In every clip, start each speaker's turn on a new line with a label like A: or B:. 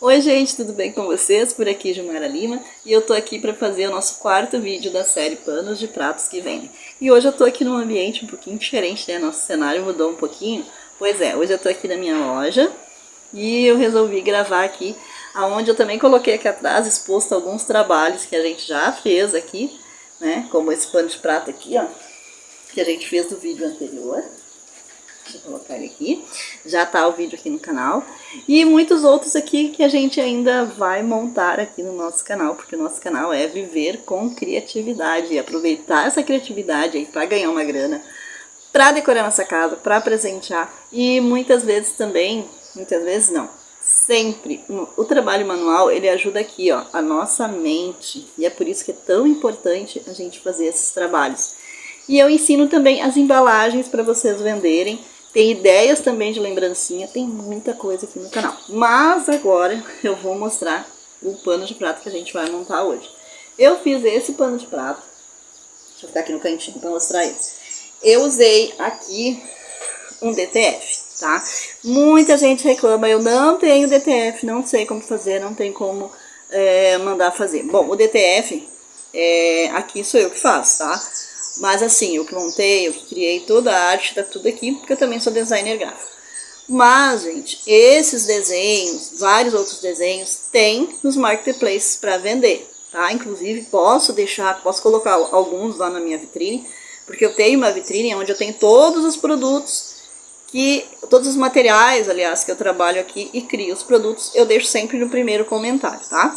A: Oi gente, tudo bem com vocês? Por aqui Gilmara Lima e eu tô aqui para fazer o nosso quarto vídeo da série Panos de Pratos que Vendem. E hoje eu tô aqui num ambiente um pouquinho diferente, né? Nosso cenário mudou um pouquinho. Pois é, hoje eu tô aqui na minha loja e eu resolvi gravar aqui, aonde eu também coloquei aqui atrás exposto alguns trabalhos que a gente já fez aqui, né? Como esse pano de prato aqui, ó, que a gente fez do vídeo anterior. Deixa eu colocar ele aqui. Já tá o vídeo aqui no canal. E muitos outros aqui que a gente ainda vai montar aqui no nosso canal, porque o nosso canal é viver com criatividade e aproveitar essa criatividade aí para ganhar uma grana, para decorar nossa casa, para presentear e muitas vezes também, muitas vezes não, sempre, o trabalho manual ele ajuda aqui, ó, a nossa mente, e é por isso que é tão importante a gente fazer esses trabalhos. E eu ensino também as embalagens para vocês venderem. Tem ideias também de lembrancinha, tem muita coisa aqui no canal. Mas agora eu vou mostrar o pano de prato que a gente vai montar hoje. Eu fiz esse pano de prato. Deixa eu ficar aqui no cantinho para mostrar ele. Eu usei aqui um DTF, tá? Muita gente reclama, eu não tenho DTF, não sei como fazer, não tem como mandar fazer. Bom, o DTF, aqui sou eu que faço, tá? Mas assim, eu que montei, eu que criei toda a arte, tá tudo aqui, porque eu também sou designer gráfico. Mas, gente, esses desenhos, vários outros desenhos, tem nos marketplaces para vender, tá? Inclusive, posso colocar alguns lá na minha vitrine, porque eu tenho uma vitrine onde eu tenho todos os produtos, todos os materiais, aliás, que eu trabalho aqui e crio os produtos, eu deixo sempre no primeiro comentário, tá?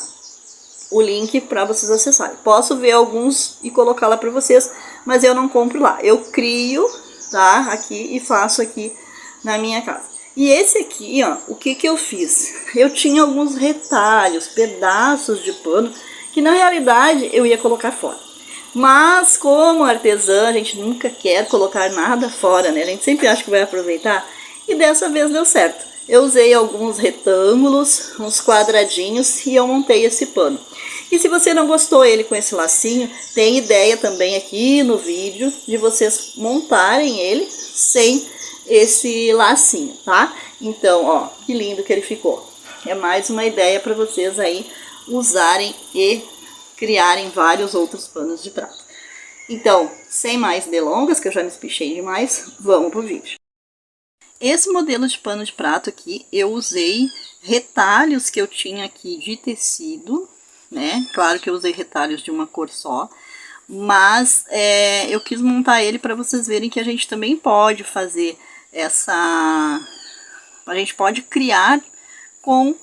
A: O link para vocês acessarem. Posso ver alguns e colocar lá para vocês, mas eu não compro lá. Eu crio, tá? Aqui e faço aqui na minha casa. E esse aqui, ó, o que eu fiz? Eu tinha alguns retalhos, pedaços de pano, que na realidade eu ia colocar fora. Mas como artesã, a gente nunca quer colocar nada fora, né? A gente sempre acha que vai aproveitar. E dessa vez deu certo. Eu usei alguns retângulos, uns quadradinhos e eu montei esse pano. E se você não gostou ele com esse lacinho, tem ideia também aqui no vídeo de vocês montarem ele sem esse lacinho, tá? Então, ó, que lindo que ele ficou. É mais uma ideia para vocês aí usarem e criarem vários outros panos de prato. Então, sem mais delongas, que eu já me espichei demais, vamos pro vídeo. Esse modelo de pano de prato aqui, eu usei retalhos que eu tinha aqui de tecido, né? Claro que eu usei retalhos de uma cor só, mas eu quis montar ele para vocês verem que a gente também pode fazer a gente pode criar com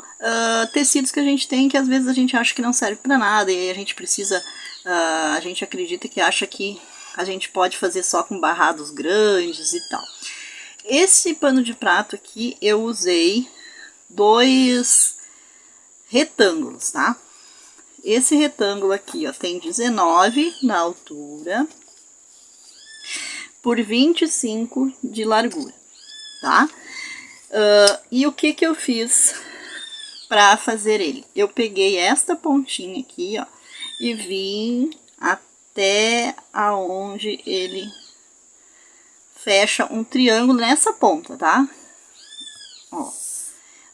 A: tecidos que a gente tem, que às vezes a gente acha que não serve para nada, e aí a gente precisa, a gente acredita que acha que a gente pode fazer só com barrados grandes e tal. Esse pano de prato aqui eu usei dois retângulos, tá? Esse retângulo aqui, ó, tem 19 na altura por 25 de largura, tá? E o que eu fiz para fazer ele? Eu peguei esta pontinha aqui, ó, e vim até aonde ele fecha um triângulo nessa ponta, tá? Ó,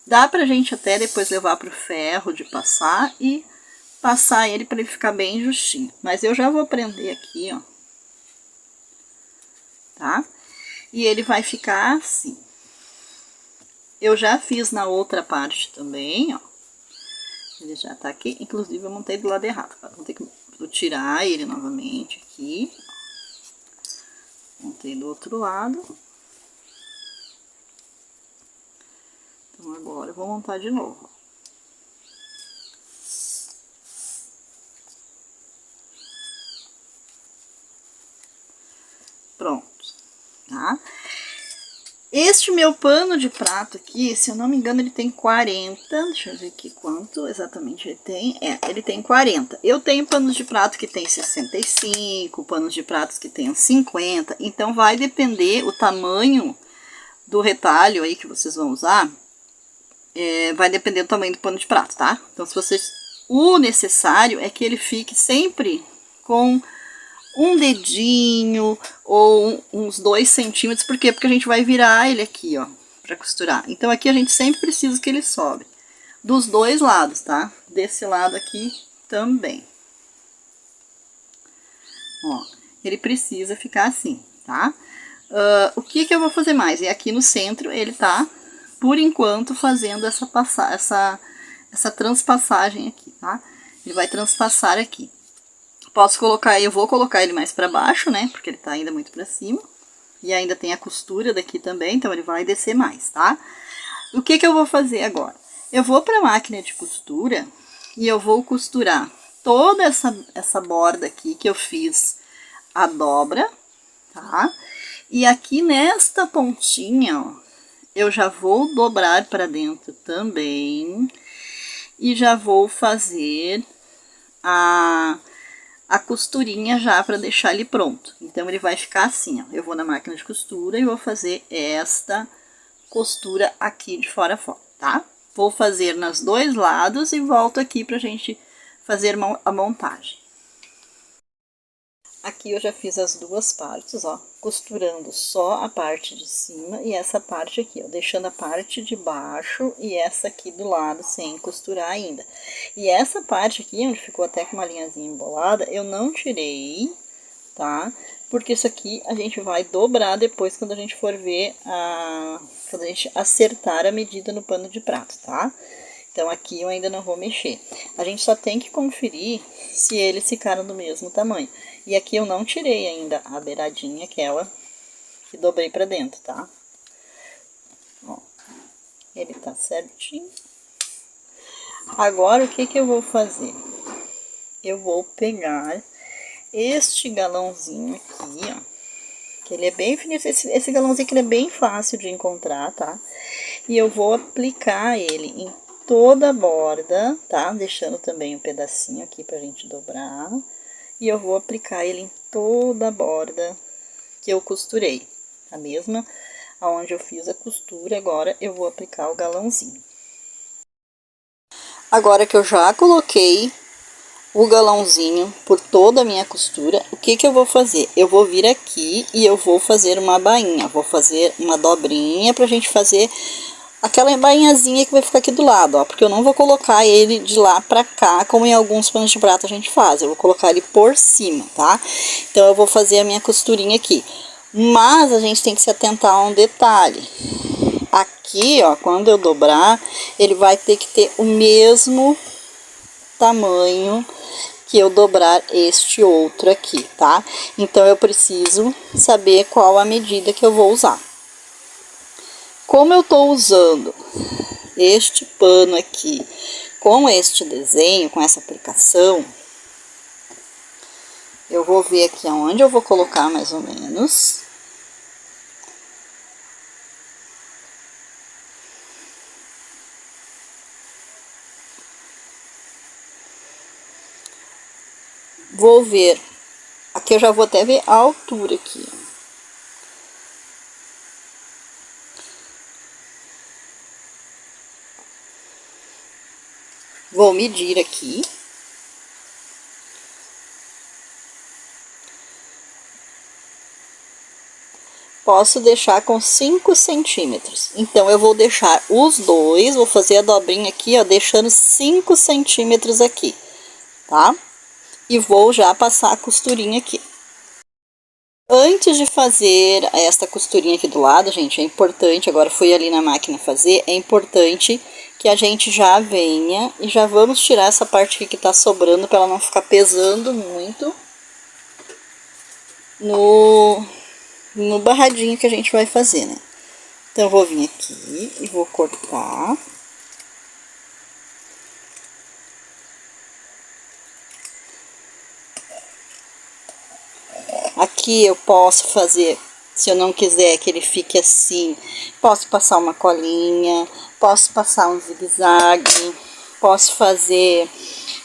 A: dá pra gente até depois levar pro ferro de passar e passar ele para ele ficar bem justinho. Mas eu já vou prender aqui, ó, tá? E ele vai ficar assim. Eu já fiz na outra parte também, ó. Ele já tá aqui, inclusive eu montei do lado errado, tá? Vou ter que tirar ele novamente aqui. Montei do outro lado. Então agora eu vou montar de novo. Pronto, tá? Este meu pano de prato aqui, se eu não me engano, ele tem 40. Deixa eu ver aqui quanto exatamente ele tem. Ele tem 40. Eu tenho panos de prato que tem 65, panos de pratos que tem 50. Então, vai depender o tamanho do retalho aí que vocês vão usar. Vai depender do tamanho do pano de prato, tá? Então, se vocês... O necessário é que ele fique sempre com um dedinho ou uns 2 centímetros. Por quê? Porque a gente vai virar ele aqui, ó, pra costurar. Então aqui a gente sempre precisa que ele sobe. dos dois lados, tá? Desse lado aqui também. Ó, ele precisa ficar assim, tá? O que eu vou fazer mais? E aqui no centro ele tá, por enquanto, fazendo essa transpassagem aqui, tá? Ele vai transpassar aqui. Posso colocar, eu vou colocar ele mais para baixo, né? Porque ele tá ainda muito para cima. E ainda tem a costura daqui também, então ele vai descer mais, tá? O que eu vou fazer agora? Eu vou para a máquina de costura e eu vou costurar toda essa borda aqui que eu fiz a dobra, tá? E aqui nesta pontinha, ó, eu já vou dobrar para dentro também e já vou fazer a costurinha já para deixar ele pronto. Então ele vai ficar assim, ó. Eu vou na máquina de costura e vou fazer esta costura aqui de fora a fora, tá? Vou fazer nos dois lados e volto aqui pra gente fazer a montagem. Aqui eu já fiz as duas partes, ó, costurando só a parte de cima e essa parte aqui, ó, deixando a parte de baixo e essa aqui do lado sem costurar ainda. E essa parte aqui, onde ficou até com uma linhazinha embolada, eu não tirei, tá? Porque isso aqui a gente vai dobrar depois quando a gente for ver quando a gente acertar a medida no pano de prato, tá? Então aqui eu ainda não vou mexer. A gente só tem que conferir se eles ficaram do mesmo tamanho. E aqui eu não tirei ainda a beiradinha, aquela que dobrei pra dentro, tá? Ó, ele tá certinho. Agora o que eu vou fazer? Eu vou pegar este galãozinho aqui, ó, que ele é bem fininho, esse galãozinho aqui ele é bem fácil de encontrar, tá? E eu vou aplicar ele em toda a borda, tá? Deixando também um pedacinho aqui pra gente dobrar. E eu vou aplicar ele em toda a borda que eu costurei. A mesma aonde eu fiz a costura, agora eu vou aplicar o galãozinho. Agora que eu já coloquei o galãozinho por toda a minha costura, o que eu vou fazer? Eu vou vir aqui e eu vou fazer uma bainha, vou fazer uma dobrinha pra gente fazer aquela bainhazinha que vai ficar aqui do lado, ó, porque eu não vou colocar ele de lá pra cá, como em alguns panos de prata a gente faz, eu vou colocar ele por cima, tá? Então eu vou fazer a minha costurinha aqui, mas a gente tem que se atentar a um detalhe. Aqui, ó, quando eu dobrar, ele vai ter que ter o mesmo tamanho que eu dobrar este outro aqui, tá? Então eu preciso saber qual a medida que eu vou usar. Como eu tô usando este pano aqui com este desenho, com essa aplicação, eu vou ver aqui aonde eu vou colocar mais ou menos. Vou ver, aqui eu já vou até ver a altura aqui, ó. Vou medir aqui. Posso deixar com 5 centímetros. Então, eu vou deixar os dois, vou fazer a dobrinha aqui, ó, deixando 5 centímetros aqui, tá? E vou já passar a costurinha aqui. Antes de fazer esta costurinha aqui do lado, gente, é importante, agora fui ali na máquina fazer, é importante que a gente já venha e já vamos tirar essa parte aqui que tá sobrando para ela não ficar pesando muito no barradinho que a gente vai fazer, né? Então, eu vou vir aqui e vou cortar. Aqui eu posso fazer, se eu não quiser que ele fique assim, posso passar uma colinha, posso passar um zigue-zague, posso fazer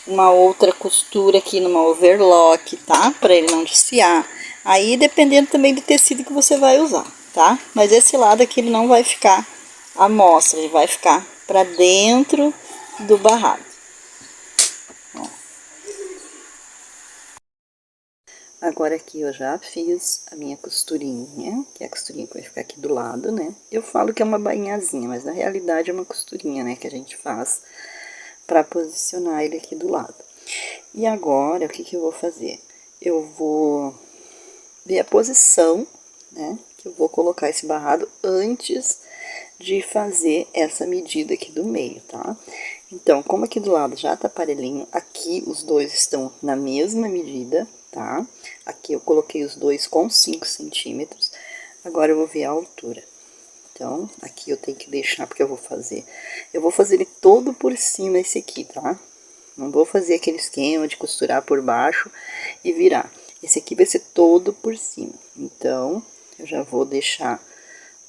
A: uma outra costura aqui numa overlock, tá? Para ele não desfiar. Aí, dependendo também do tecido que você vai usar, tá? Mas esse lado aqui ele não vai ficar à mostra, ele vai ficar para dentro do barrado. Agora aqui eu já fiz a minha costurinha, que é a costurinha que vai ficar aqui do lado, né? Eu falo que é uma bainhazinha, mas na realidade é uma costurinha, né? Que a gente faz para posicionar ele aqui do lado. E agora, o que que eu vou fazer? Eu vou ver a posição, né? Que eu vou colocar esse barrado antes de fazer essa medida aqui do meio, tá? Então, como aqui do lado já tá parelhinho, aqui os dois estão na mesma medida, tá? Aqui eu coloquei os dois com 5 centímetros. Agora eu vou ver a altura. Então, aqui eu tenho que deixar, porque eu vou fazer ele todo por cima esse aqui, tá? Não vou fazer aquele esquema de costurar por baixo e virar. Esse aqui vai ser todo por cima. Então, eu já vou deixar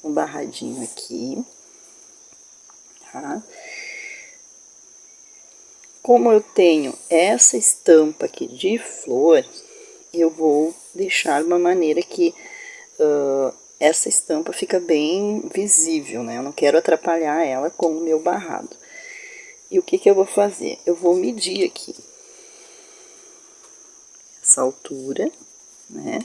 A: um barradinho aqui, tá? Como eu tenho essa estampa aqui de flor, eu vou deixar de uma maneira que essa estampa fica bem visível, né? Eu não quero atrapalhar ela com o meu barrado. E o que que eu vou fazer? Eu vou medir aqui essa altura, né,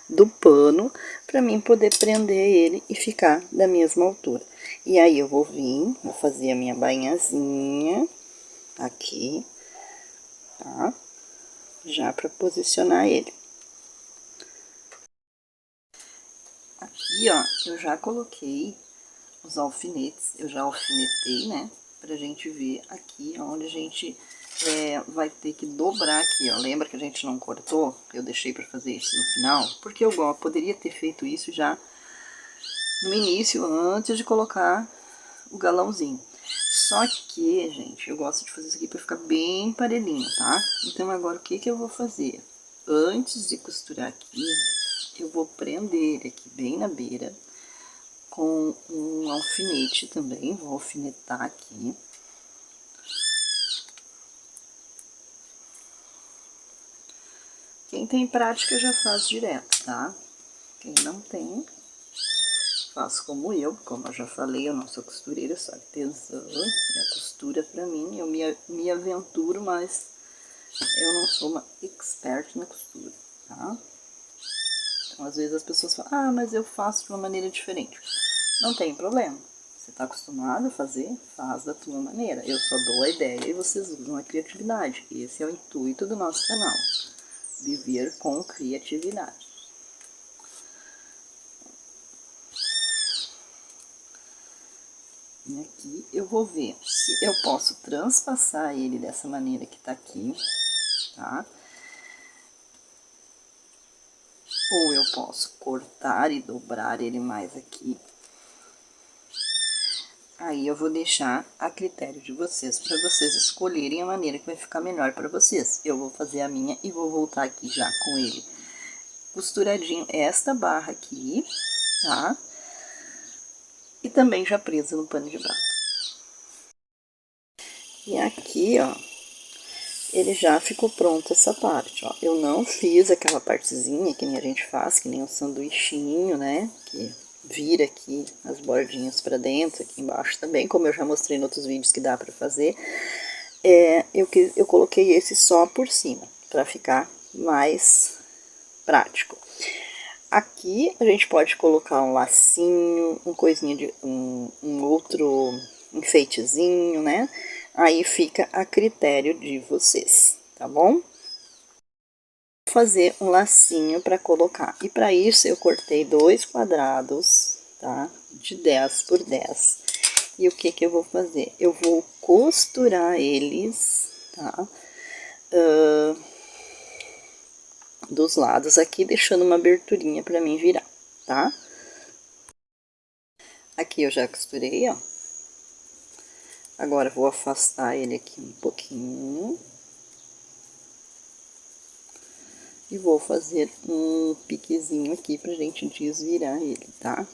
A: do pano, para mim poder prender ele e ficar da mesma altura. E aí eu vou vir, vou fazer a minha bainhazinha aqui, tá? Já para posicionar ele. Aqui, ó, eu já coloquei os alfinetes, eu já alfinetei, né? Pra gente ver aqui onde a gente vai ter que dobrar aqui, ó. Lembra que a gente não cortou? Eu deixei pra fazer isso no final, porque eu poderia ter feito isso já no início, antes de colocar o galãozinho. Só que, gente, eu gosto de fazer isso aqui pra ficar bem parelhinho, tá? Então, agora o que que eu vou fazer? Antes de costurar aqui, eu vou prender ele aqui bem na beira com um alfinete também, vou alfinetar aqui. Quem tem prática já faz direto, tá? Quem não tem, faz como eu já falei, eu não sou costureira, sou artesã, e a costura pra mim, eu me aventuro, mas eu não sou uma expert na costura, tá? Então, às vezes as pessoas falam, ah, mas eu faço de uma maneira diferente. Não tem problema. Você está acostumado a fazer, faz da tua maneira. Eu só dou a ideia e vocês usam a criatividade. Esse é o intuito do nosso canal. Viver com criatividade. E aqui eu vou ver se eu posso transpassar ele dessa maneira que tá aqui, tá? Ou eu posso cortar e dobrar ele mais aqui. Aí eu vou deixar a critério de vocês, para vocês escolherem a maneira que vai ficar melhor para vocês. Eu vou fazer a minha e vou voltar aqui já com ele costuradinho, esta barra aqui, tá? E também já presa no pano de prato. E aqui, ó, ele já ficou pronto essa parte, ó. Eu não fiz aquela partezinha que nem a gente faz, que nem um sanduichinho, né? Que vira aqui as bordinhas pra dentro, aqui embaixo também, como eu já mostrei em outros vídeos que dá pra fazer. Eu coloquei esse só por cima, pra ficar mais prático. Aqui a gente pode colocar um lacinho, um coisinha de um outro enfeitezinho, né? Aí fica a critério de vocês, tá bom? Vou fazer um lacinho para colocar. E para isso eu cortei 2 quadrados, tá? De 10 por 10. E o que que eu vou fazer? Eu vou costurar eles, tá? Dos lados aqui, deixando uma aberturinha para mim virar, tá? Aqui eu já costurei, ó. Agora vou afastar ele aqui um pouquinho. E vou fazer um piquezinho aqui pra gente desvirar ele, tá?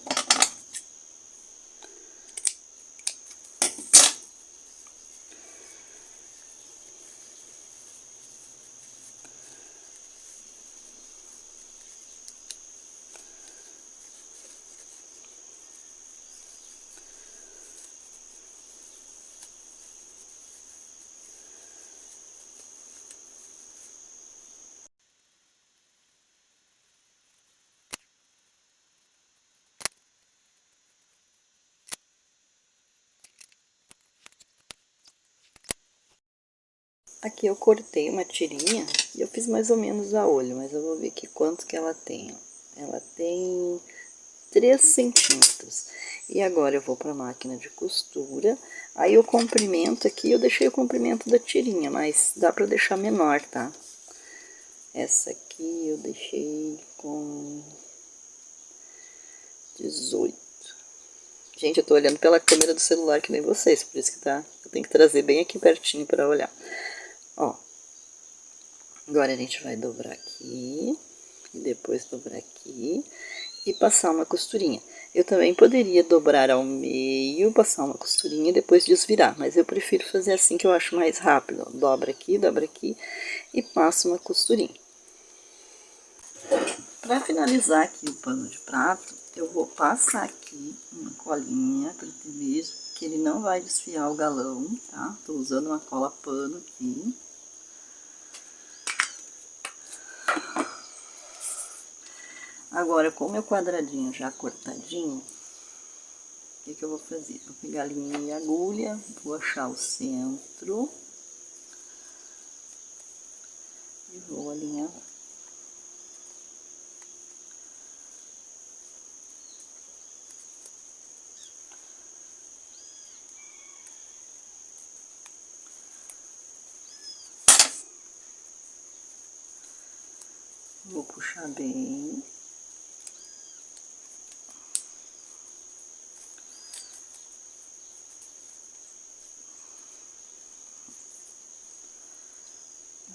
A: Aqui eu cortei uma tirinha e eu fiz mais ou menos a olho, mas eu vou ver aqui quanto que ela tem. Ela tem 3 centímetros. E agora eu vou para a máquina de costura. Aí o comprimento aqui, eu deixei o comprimento da tirinha, mas dá para deixar menor, tá? Essa aqui eu deixei com 18. Gente, eu tô olhando pela câmera do celular que nem vocês, por isso que tá, eu tenho que trazer bem aqui pertinho para olhar. Ó, agora a gente vai dobrar aqui, e depois dobrar aqui, e passar uma costurinha. Eu também poderia dobrar ao meio, passar uma costurinha e depois desvirar, mas eu prefiro fazer assim que eu acho mais rápido. Ó, dobra aqui e passo uma costurinha. Para finalizar aqui o pano de prato, eu vou passar aqui uma colinha para ter mesmo, que ele não vai desfiar o galão, tá? Tô usando uma cola pano aqui. Agora, com o meu quadradinho já cortadinho, o que eu vou fazer? Vou pegar a linha e agulha, vou achar o centro e vou alinhar. Vou puxar bem.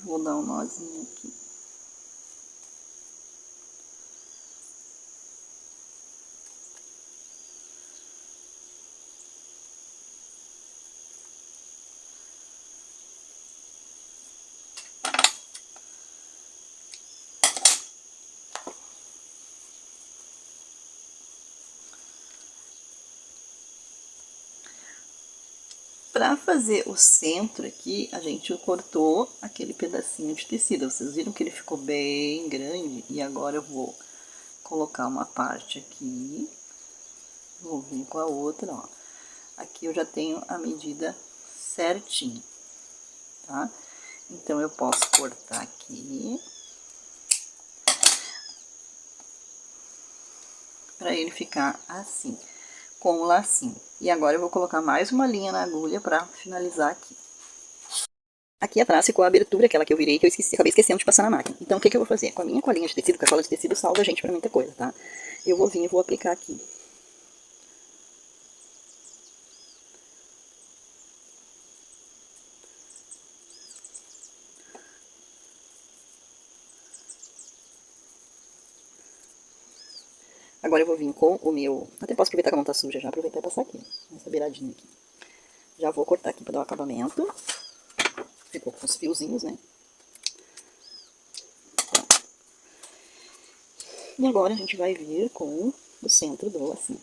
A: Vou dar um nozinho aqui. Para fazer o centro aqui, a gente cortou aquele pedacinho de tecido. Vocês viram que ele ficou bem grande? E agora eu vou colocar uma parte aqui. Vou vir com a outra, ó. Aqui eu já tenho a medida certinha, tá? Então, eu posso cortar aqui. Para ele ficar assim, com o lacinho. E agora eu vou colocar mais uma linha na agulha para finalizar aqui. Aqui atrás ficou a abertura, aquela que eu virei, que eu acabei esquecendo de passar na máquina. Então, o que eu vou fazer? Com a minha colinha de tecido, que a cola de tecido salva a gente pra muita coisa, tá? Eu vou vir e vou aplicar aqui. Agora eu vou vir com o meu... Até posso aproveitar que a mão tá suja já, aproveitar e passar aqui, nessa beiradinha aqui. Já vou cortar aqui pra dar o acabamento. Ficou com os fiozinhos, né? Pronto. E agora a gente vai vir com o centro do lacinho.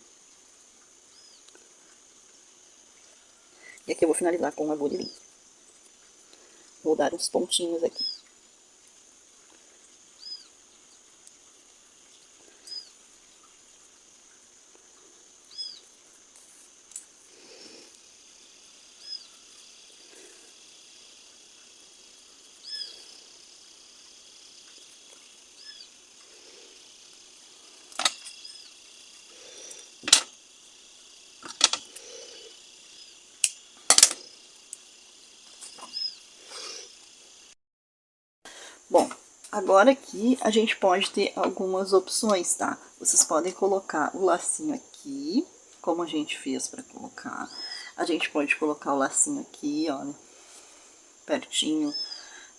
A: E aqui eu vou finalizar com uma agulha limpa. Vou dar uns pontinhos aqui. Bom, agora aqui a gente pode ter algumas opções, tá? Vocês podem colocar o lacinho aqui, como a gente fez para colocar. A gente pode colocar o lacinho aqui, ó, pertinho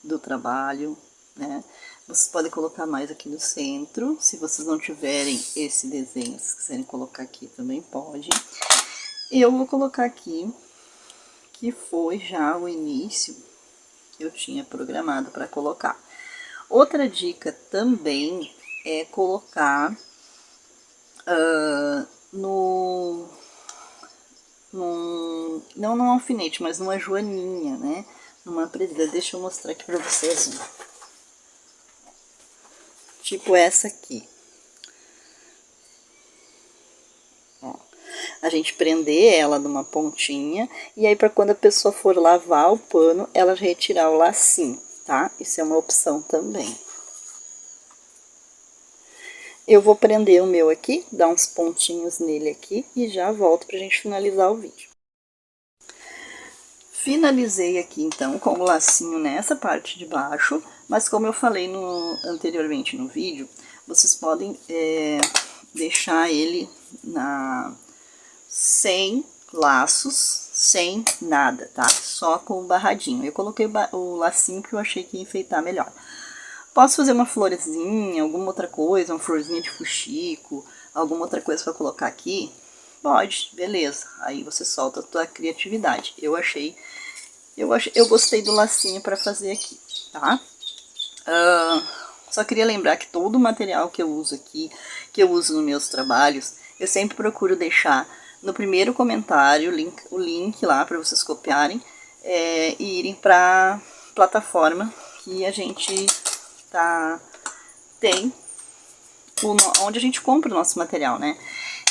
A: do trabalho, né? Vocês podem colocar mais aqui no centro. Se vocês não tiverem esse desenho, se quiserem colocar aqui também pode. Eu vou colocar aqui, que foi já o início que eu tinha programado para colocar. Outra dica também é colocar não num alfinete, mas numa joaninha, né? Numa presa. Deixa eu mostrar aqui pra vocês. Tipo essa aqui. Ó. a gente prender ela numa pontinha, e aí para quando a pessoa for lavar o pano, ela retirar o lacinho, tá? Isso é uma opção também. Eu vou prender o meu aqui, dar uns pontinhos nele aqui e já volto pra gente finalizar o vídeo. Finalizei aqui então com o lacinho nessa parte de baixo, mas como eu falei anteriormente no vídeo, vocês podem deixar ele sem laços, sem nada, tá? Só com o barradinho. Eu coloquei o lacinho que eu achei que ia enfeitar melhor. Posso fazer uma florzinha, alguma outra coisa, uma florzinha de fuxico, alguma outra coisa para colocar aqui? Pode, beleza. Aí você solta a tua criatividade. Eu gostei do lacinho para fazer aqui, tá? Só queria lembrar que todo o material que eu uso aqui, que eu uso nos meus trabalhos, eu sempre procuro deixar no primeiro comentário o link lá para vocês copiarem e irem para plataforma que a gente tem onde a gente compra o nosso material, né?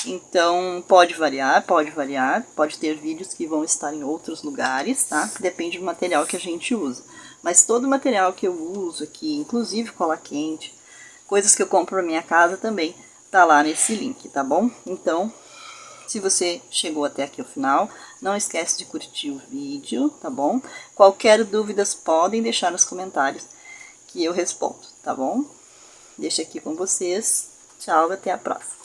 A: Então pode variar, pode ter vídeos que vão estar em outros lugares, tá? Depende do material que a gente usa. Mas todo o material que eu uso aqui, inclusive cola quente, coisas que eu compro pra minha casa também, tá lá nesse link, tá bom? Então, se você chegou até aqui ao final, não esquece de curtir o vídeo, tá bom? Qualquer dúvidas podem deixar nos comentários que eu respondo, tá bom? Deixo aqui com vocês. Tchau, até a próxima.